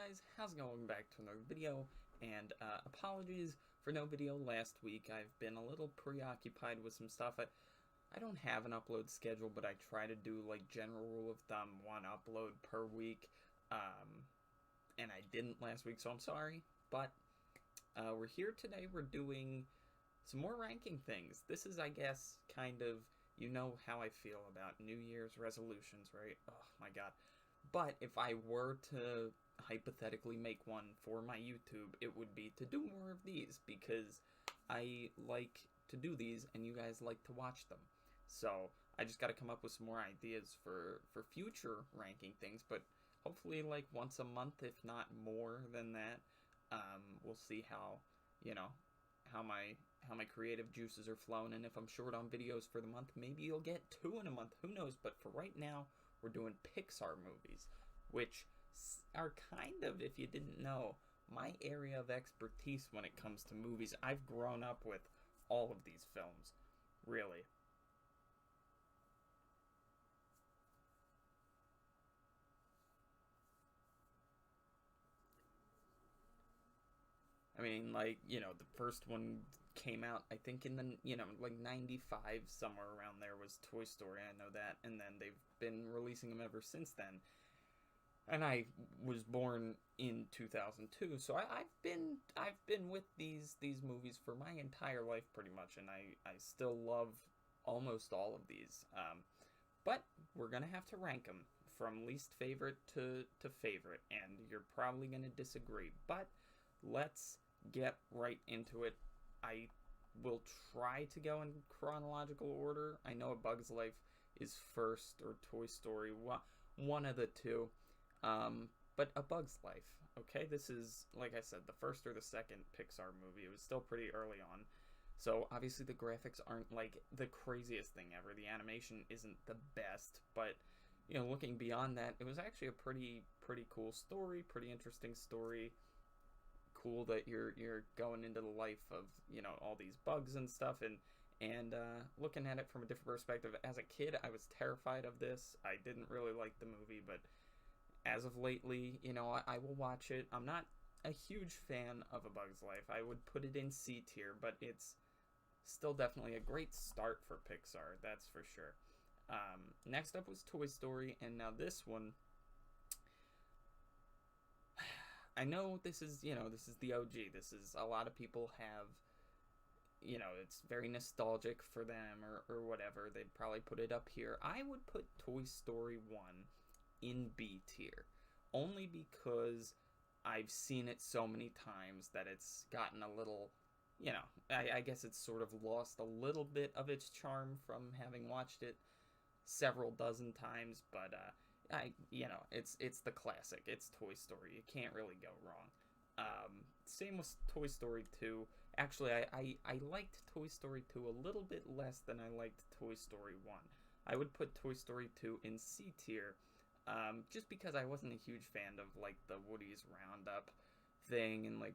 guys, how's it going? Welcome back to another video, and apologies for no video last week. I've been a little preoccupied with some stuff. I don't have an upload schedule, but I try to do, like, general rule of thumb, one upload per week, and I didn't last week, so I'm sorry, but we're here today. We're doing some more ranking things. This is, I guess, kind of, you know how I feel about New Year's resolutions, right? Oh my god. But if I were to hypothetically make one for my YouTube, it would be to do more of these, because I like to do these and you guys like to watch them. So I just got to come up with some more ideas for future ranking things, but hopefully like once a month, if not more than that. We'll see how, how my creative juices are flowing, and if I'm short on videos for the month, maybe you'll get 2 in a month, who knows. But for right now, we're doing Pixar movies, which are kind of, if you didn't know, my area of expertise when it comes to movies. I've grown up with all of these films, really. I mean, like, the first one came out, I think, in the, like 95, somewhere around there was Toy Story, I know that, and then they've been releasing them ever since then. And I was born in 2002, so I've been with these movies for my entire life, pretty much, and I still love almost all of these. But we're gonna have to rank them from least favorite to favorite, and you're probably gonna disagree, but let's get right into it. I will try to go in chronological order. I know A Bug's Life is first, or Toy Story, one of the two. But A Bug's Life, okay? This is, like I said, the first or the second Pixar movie. It was still pretty early on. So, obviously, the graphics aren't, like, the craziest thing ever. The animation isn't the best, but, looking beyond that, it was actually a pretty cool story, pretty interesting story. Cool that you're going into the life of, all these bugs and stuff, and looking at it from a different perspective. As a kid, I was terrified of this. I didn't really like the movie, but as of lately, I will watch it. I'm not a huge fan of A Bug's Life. I would put it in C tier, but it's still definitely a great start for Pixar, that's for sure. Next up was Toy Story, and now this one, I know this is, this is the OG. This is, a lot of people have, it's very nostalgic for them, or whatever. They'd probably put it up here. I would put Toy Story 1 in B tier, only because I've seen it so many times that it's gotten a little, I guess it's sort of lost a little bit of its charm from having watched it several dozen times, but it's the classic. It's Toy Story. You can't really go wrong. Same with Toy Story 2. Actually, I liked Toy Story 2 a little bit less than I liked Toy Story 1. I would put Toy Story 2 in C tier, just because I wasn't a huge fan of, like, the Woody's Roundup thing, and, like,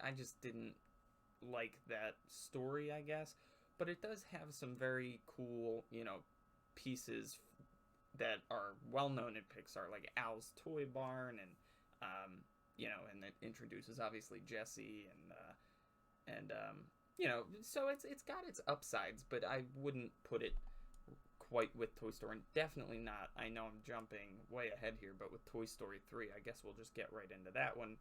I just didn't like that story, I guess. But it does have some very cool, pieces that are well known in Pixar, like Al's Toy Barn, and and it introduces obviously Jessie, and so it's got its upsides, but I wouldn't put it quite with Toy Story, and definitely not, I know I'm jumping way ahead here, but with Toy Story 3, I guess we'll just get right into that one,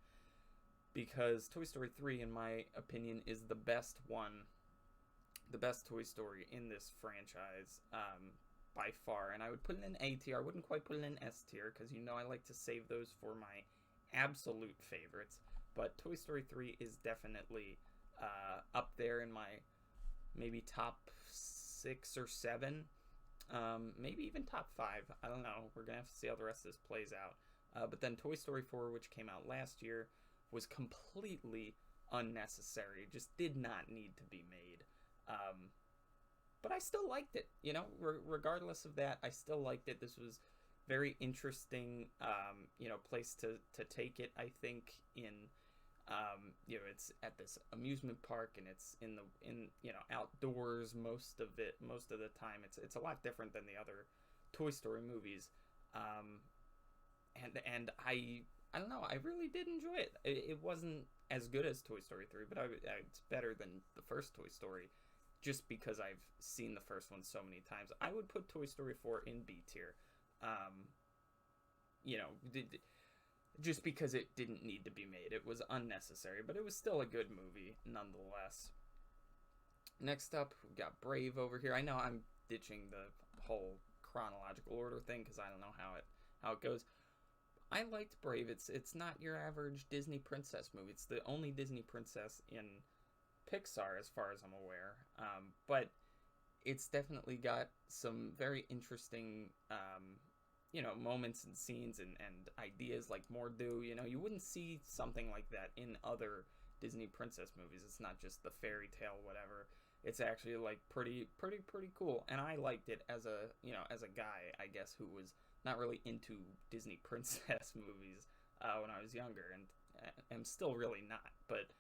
because Toy Story 3, in my opinion, is the best one, the best Toy Story in this franchise, by far, and I would put it in A tier. I wouldn't quite put it in S tier, because I like to save those for my absolute favorites, but Toy Story 3 is definitely up there in my maybe top 6 or 7, maybe even top 5, I don't know, we're gonna have to see how the rest of this plays out. But then Toy Story 4, which came out last year, was completely unnecessary. It just did not need to be made. But I still liked it, regardless of that, I still liked it. This was very interesting, place to take it, I think, in, it's at this amusement park, and it's in outdoors most of the time. It's a lot different than the other Toy Story movies. And I I don't know. I really did enjoy it. It wasn't as good as Toy Story 3, but it's better than the first Toy Story, just because I've seen the first one so many times. I would put Toy Story 4 in B tier. You know, just because it didn't need to be made. It was unnecessary, but it was still a good movie nonetheless. Next up, we got Brave over here. I know I'm ditching the whole chronological order thing because I don't know how it goes. I liked Brave. It's not your average Disney princess movie. It's the only Disney princess in Pixar, as far as I'm aware. But it's definitely got some very interesting, moments and scenes and ideas like Mordu. You know, you wouldn't see something like that in other Disney princess movies. It's not just the fairy tale, whatever. It's actually like pretty cool. And I liked it as a guy, I guess, who was not really into Disney princess movies when I was younger, and am still really not. But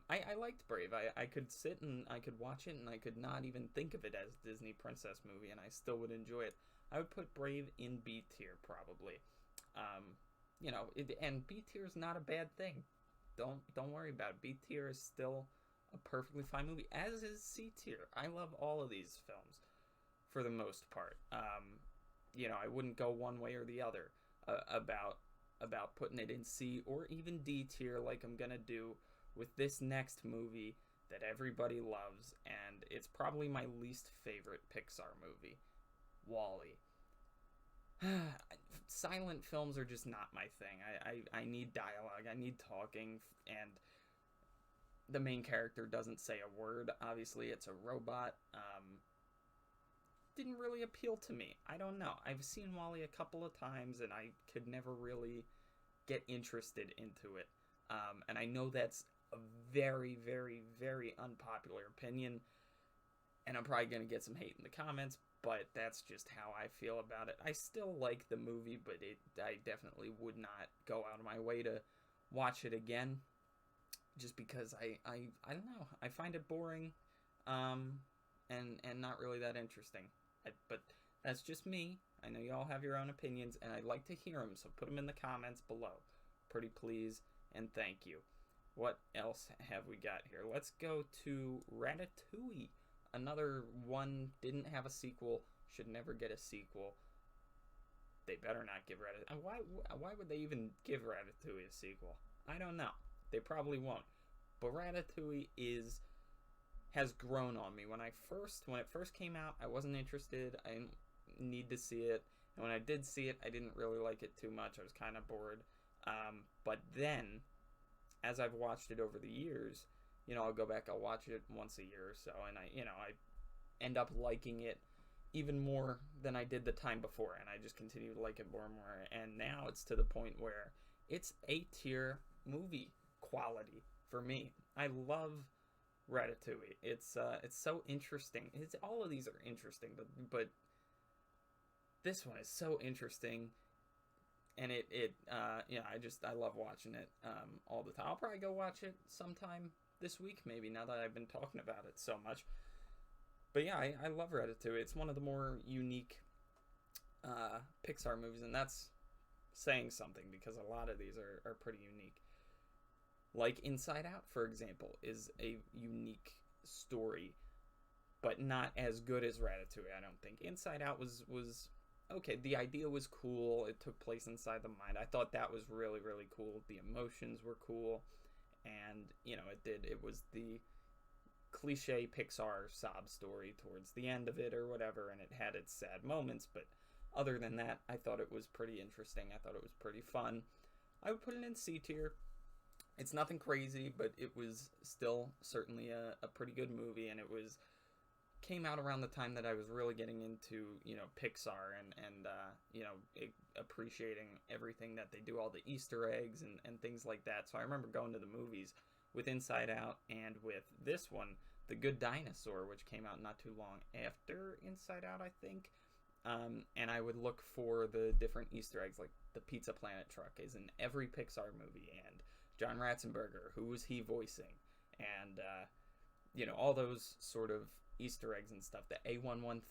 I liked Brave. I could sit and I could watch it, and I could not even think of it as a Disney princess movie, and I still would enjoy it. I would put Brave in B tier probably. And B tier is not a bad thing. Don't worry about it. B tier is still a perfectly fine movie, as is C tier. I love all of these films for the most part. I wouldn't go one way or the other about putting it in C or even D tier like I'm gonna do with this next movie that everybody loves, and it's probably my least favorite Pixar movie, WALL-E. Silent films are just not my thing. I need dialogue, I need talking, and the main character doesn't say a word. Obviously, it's a robot. Didn't really appeal to me. I don't know. I've seen WALL-E a couple of times, and I could never really get interested into it. And I know that's a very, very, very unpopular opinion, and I'm probably going to get some hate in the comments, but that's just how I feel about it. I still like the movie, but I definitely would not go out of my way to watch it again, just because I don't know. I find it boring, and not really that interesting. But that's just me. I know you all have your own opinions, and I'd like to hear them, so put them in the comments below. Pretty please, and thank you. What else have we got here? Let's go to Ratatouille. Another one, didn't have a sequel, should never get a sequel. They better not give Ratatouille. Why would they even give Ratatouille a sequel? I don't know. They probably won't. But Ratatouille has grown on me. When it first came out, I wasn't interested. I didn't need to see it. And when I did see it, I didn't really like it too much. I was kind of bored. But then, as I've watched it over the years, I'll go back, I'll watch it once a year or so, and I end up liking it even more than I did the time before, and I just continue to like it more and more. And now it's to the point where it's A-tier movie quality for me. I love Ratatouille. It's so interesting. All of these are interesting, but this one is so interesting, and I love watching it all the time. I'll probably go watch it sometime this week, maybe, now that I've been talking about it so much. But yeah, I love Ratatouille. It's one of the more unique Pixar movies, and that's saying something, because a lot of these are pretty unique. Like Inside Out, for example, is a unique story, but not as good as Ratatouille, I don't think. Inside Out was okay. The idea was cool. It took place inside the mind. I thought that was really, really cool. The emotions were cool, and it was the cliche Pixar sob story towards the end of it or whatever, and it had its sad moments, but other than that, I thought it was pretty interesting. I thought it was pretty fun. I would put it in C tier. It's nothing crazy, but it was still certainly a pretty good movie, and it came out around the time that I was really getting into, Pixar and appreciating everything that they do, all the Easter eggs and things like that. So I remember going to the movies with Inside Out and with this one, The Good Dinosaur, which came out not too long after Inside Out, I think. And I would look for the different Easter eggs, like the Pizza Planet truck is in every Pixar movie, and John Ratzenberger, who was he voicing, and all those sort of Easter eggs and stuff. The A113,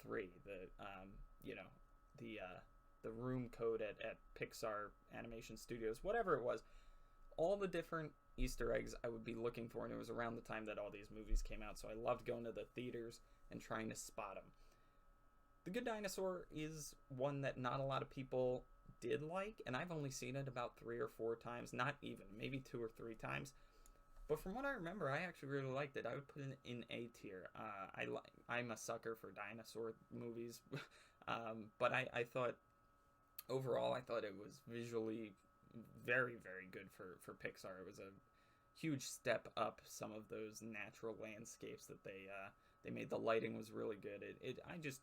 the the room code at Pixar Animation Studios, whatever it was, all the different Easter eggs I would be looking for, and it was around the time that all these movies came out, so I loved going to the theaters and trying to spot them. The Good Dinosaur is one that not a lot of people did like, and I've only seen it about 3 or 4 times, not even, maybe 2 or 3 times. But from what I remember, I actually really liked it. I would put it in A tier. I'm a sucker for dinosaur movies, but I thought, overall, I thought it was visually very, very good for Pixar. It was a huge step up some of those natural landscapes that they made. The lighting was really good.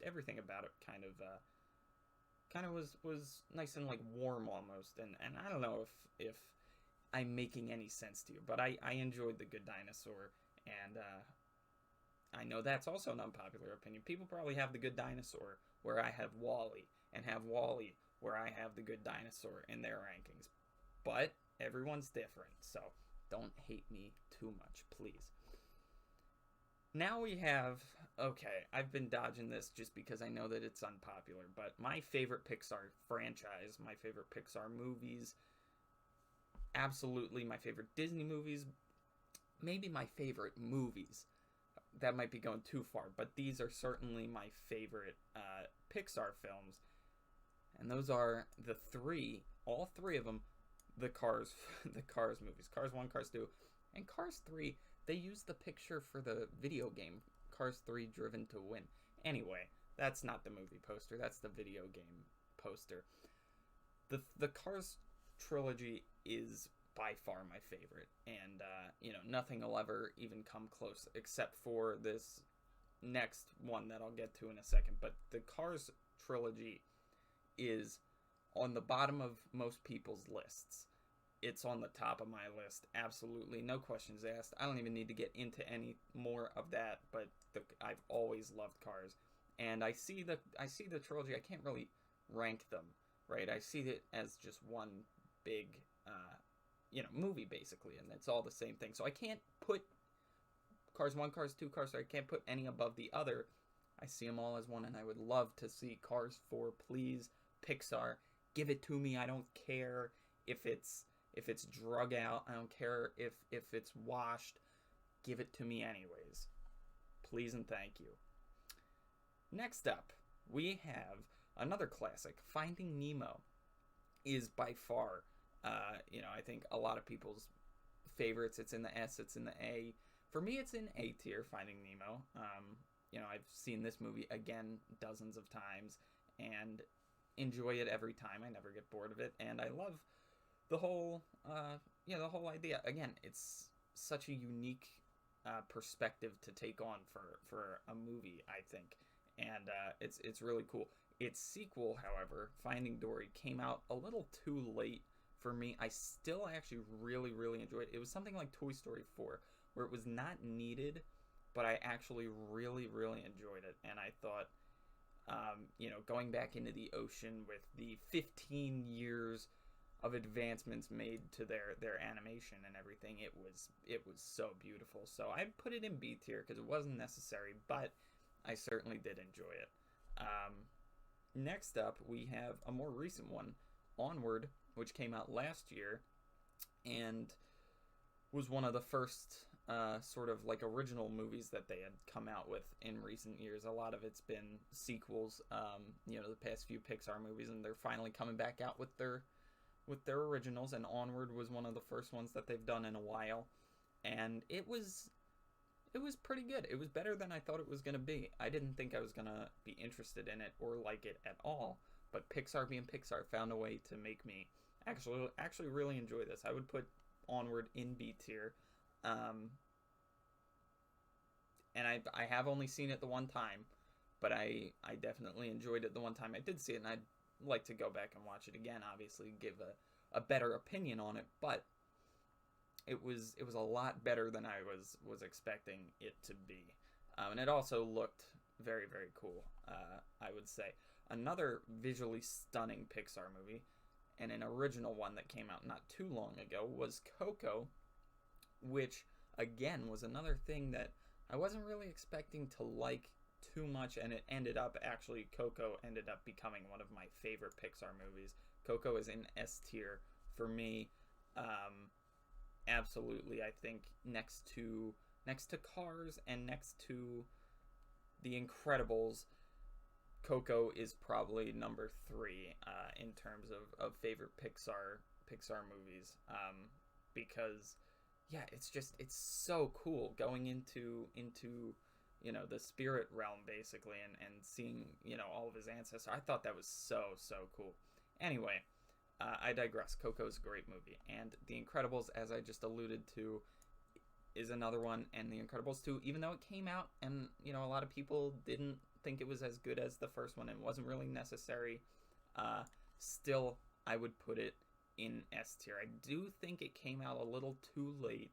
Everything about it kind of was nice and like warm almost. And I don't know if I'm making any sense to you, but I enjoyed The Good Dinosaur, and I know that's also an unpopular opinion. People probably have The Good Dinosaur where I have WALL-E, and have WALL-E where I have The Good Dinosaur in their rankings. But everyone's different, so don't hate me too much, please. Now we have, okay, I've been dodging this just because I know that it's unpopular, but my favorite Pixar franchise, my favorite Pixar movies, absolutely my favorite Disney movies, maybe my favorite movies. That might be going too far, but these are certainly my favorite Pixar films. And those are the 3, all 3 of them, the Cars movies. Cars 1, Cars 2, and Cars 3, they used the picture for the video game, Cars 3 Driven to Win. Anyway, that's not the movie poster, that's the video game poster. The Cars trilogy is by far my favorite, and nothing will ever even come close except for this next one that I'll get to in a second. But the Cars trilogy is on the bottom of most people's lists. It's on the top of my list, absolutely, no questions asked. I don't even need to get into any more of that, but I've always loved Cars, and I see the trilogy. I can't really rank them, right? I see it as just one big movie, basically, and it's all the same thing. So I can't put Cars 1, Cars 2, Cars 3, I can't put any above the other. I see them all as one, and I would love to see Cars 4, please, Pixar, give it to me. I don't care if it's drug out. I don't care if it's washed. Give it to me anyways. Please and thank you. Next up, we have another classic. Finding Nemo is by far, I think a lot of people's favorites. It's in the S, it's in the A. For me, it's in A tier, Finding Nemo. I've seen this movie again dozens of times and enjoy it every time. I never get bored of it, and I love the whole idea. Again, it's such a unique perspective to take on for a movie, I think, and it's really cool. Its sequel, however, Finding Dory, came out a little too late for me. I still actually really, really enjoyed it. It was something like Toy Story 4, where it was not needed, but I actually really, really enjoyed it, and I thought, going back into the ocean with the 15 years of advancements made to their animation and everything, it was so beautiful. So I put it in B tier because it wasn't necessary, but I certainly did enjoy it. Next up, we have a more recent one, Onward, which came out last year and was one of the first sort of like original movies that they had come out with in recent years. A lot of it's been sequels, the past few Pixar movies, and they're finally coming back out with their originals, and Onward was one of the first ones that they've done in a while, and it was pretty good. It was better than I thought it was going to be. I didn't think I was going to be interested in it or like it at all, but Pixar being Pixar found a way to make me actually really enjoy this. I would put Onward in B tier, and I have only seen it the one time, but I definitely enjoyed it the one time I did see it, and I'd like to go back and watch it again, obviously give a better opinion on it, but it was a lot better than I was expecting it to be, and it also looked very, very cool, I would say. Another visually stunning Pixar movie, and an original one that came out not too long ago, was Coco, which again was another thing that I wasn't really expecting to like too much, and it ended up, actually, Coco ended up becoming one of my favorite Pixar movies. Coco is in S tier for me. Absolutely, I think next to Cars and next to The Incredibles, Coco is probably number 3 in terms of favorite Pixar movies, because yeah, it's so cool going into the spirit realm, basically, and seeing all of his ancestors. I thought that was so cool. Anyway, I digress. Coco's a great movie, and The Incredibles, as I just alluded to, is another one. And The Incredibles 2, even though it came out and a lot of people didn't think it was as good as the first one, it wasn't really necessary, still I would put it in S tier. I do think it came out a little too late,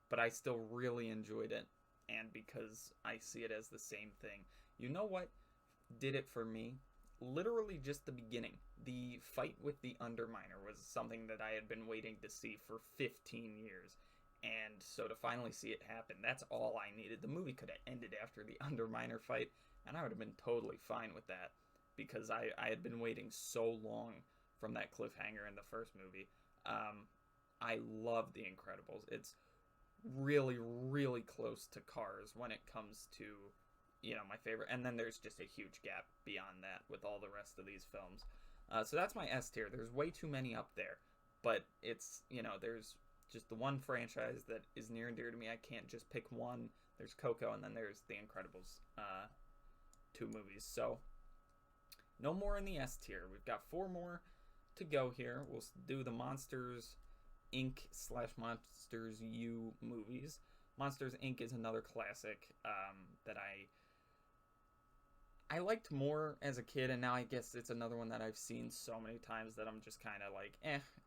but I still really enjoyed it, and because I see it as the same thing. You know what did it for me? Literally just the beginning. The fight with the Underminer was something that I had been waiting to see for 15 years. And so to finally see it happen, that's all I needed. The movie could have ended after the Underminer fight, and I would have been totally fine with that, because I had been waiting so long from that cliffhanger in the first movie. I love The Incredibles. It's really, really close to Cars when it comes to my favorite, and then there's just a huge gap beyond that with all the rest of these films. So that's my S tier. There's way too many up there, but it's there's just the one franchise that is near and dear to me. I can't just pick one. There's Coco, and then there's The Incredibles 2 movies. So no more in the S tier. We've got 4 more to go here. We'll do the Monsters Inc. / Monsters U movies. Monsters Inc. is another classic that I liked more as a kid, and now I guess it's another one that I've seen so many times that I'm just kind of like,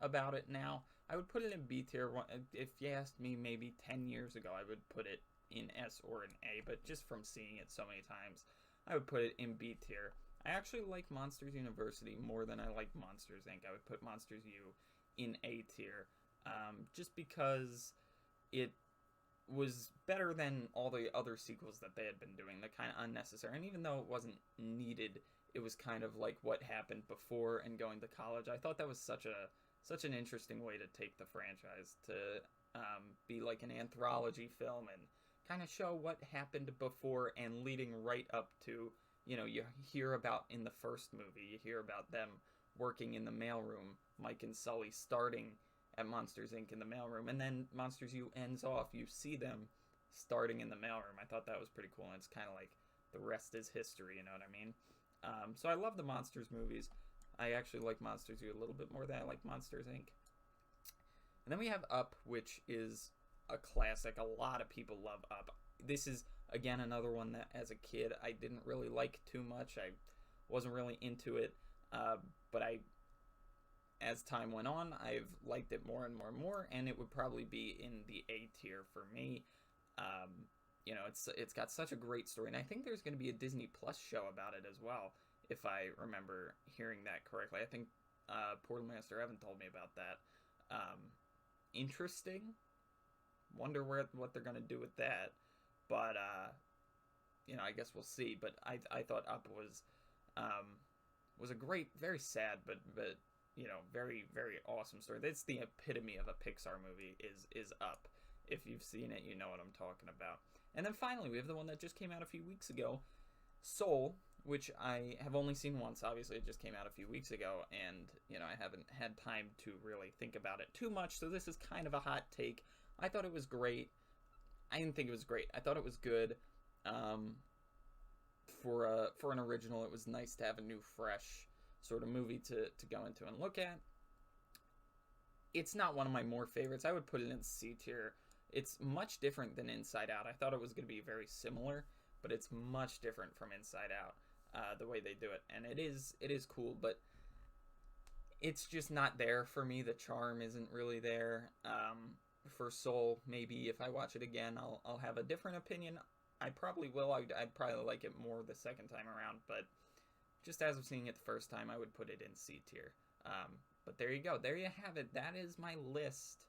about it now. I would put it in B tier. If you asked me maybe 10 years ago, I would put it in S or in A, but just from seeing it so many times, I would put it in B tier. I actually like Monsters University more than I like Monsters Inc. I would put Monsters U in A tier, just because it was better than all the other sequels that they had been doing. They're kind of unnecessary, and even though it wasn't needed, it was kind of like what happened before and going to college. I thought that was such an interesting way to take the franchise, to be like an anthology film and kind of show what happened before and leading right up to, you hear about in the first movie, you hear about them working in the mailroom, Mike and Sully starting at Monsters Inc. in the mailroom, and then Monsters U ends off, you see them starting in the mailroom. I thought that was pretty cool, and it's kind of like the rest is history, you know what I mean? So I love the Monsters movies. I actually like Monsters U a little bit more than I like Monsters Inc. And then we have Up, which is a classic. A lot of people love Up. This is, again, another one that as a kid I didn't really like too much. I wasn't really into it, but as time went on, I've liked it more and more and more, and it would probably be in the A tier for me. It's got such a great story, and I think there's going to be a Disney Plus show about it as well, if I remember hearing that correctly. I think Portal Master Evan told me about that. Interesting. Wonder what they're going to do with that, but I guess we'll see. But I thought Up was a great, very sad, but very, very awesome story. That's the epitome of a Pixar movie, is Up. If you've seen it, you know what I'm talking about. And then finally, we have the one that just came out a few weeks ago, Soul, which I have only seen once. Obviously, it just came out a few weeks ago, and I haven't had time to really think about it too much, so this is kind of a hot take. I thought it was great. I didn't think it was great. I thought it was good. For an original, it was nice to have a new, fresh sort of movie to go into and look at. It's not one of my more favorites. I would put it in C tier. It's much different than Inside Out. I thought it was going to be very similar, but it's much different from Inside Out, the way they do it. And it is cool, but it's just not there for me. The charm isn't really there. For Soul, maybe if I watch it again, I'll have a different opinion. I probably will. I'd probably like it more the second time around, but just as of seeing it the first time, I would put it in C tier. But there you go. There you have it. That is my list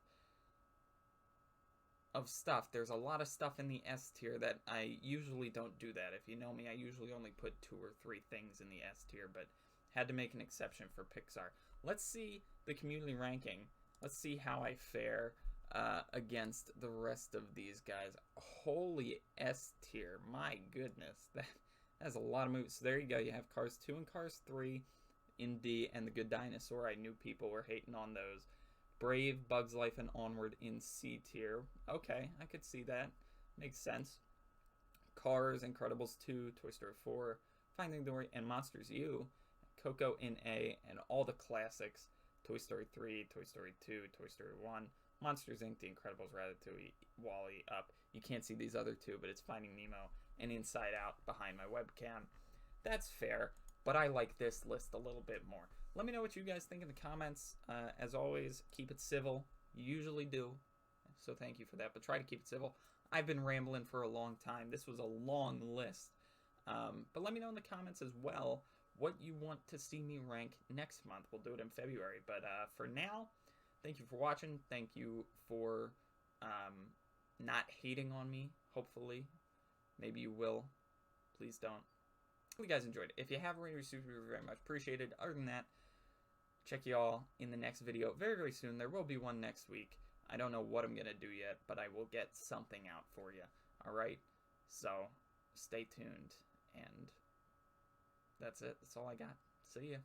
of stuff. There's a lot of stuff in the S tier that I usually don't do that. If you know me, I usually only put 2 or 3 things in the S tier, but had to make an exception for Pixar. Let's see the community ranking. Let's see how I fare against the rest of these guys. Holy S tier, my goodness, that's a lot of movies. So there you go. You have Cars 2 and Cars 3 in D, and the Good Dinosaur. I knew people were hating on those. Brave, Bugs Life, and Onward in C tier. Okay, I could see that. Makes sense. Cars, Incredibles 2, Toy Story 4, Finding Dory, and Monsters U. Coco in A, and all the classics. Toy Story 3, Toy Story 2, Toy Story 1, Monsters Inc., The Incredibles, Ratatouille, WALL-E, Up. You can't see these other 2, but it's Finding Nemo and Inside Out behind my webcam. That's fair, but I like this list a little bit more. Let me know what you guys think in the comments. As always, keep it civil. You usually do, so thank you for that, but try to keep it civil. I've been rambling for a long time. This was a long list. But let me know in the comments as well what you want to see me rank next month. We'll do it in February. But for now, thank you for watching. Thank you for not hating on me, hopefully. Maybe you will. Please don't. Hope you guys enjoyed it. If you have already received it, very much appreciated. Other than that, check y'all in the next video very, very soon. There will be one next week. I don't know what I'm going to do yet, but I will get something out for you. Alright? So, stay tuned. And that's it. That's all I got. See ya.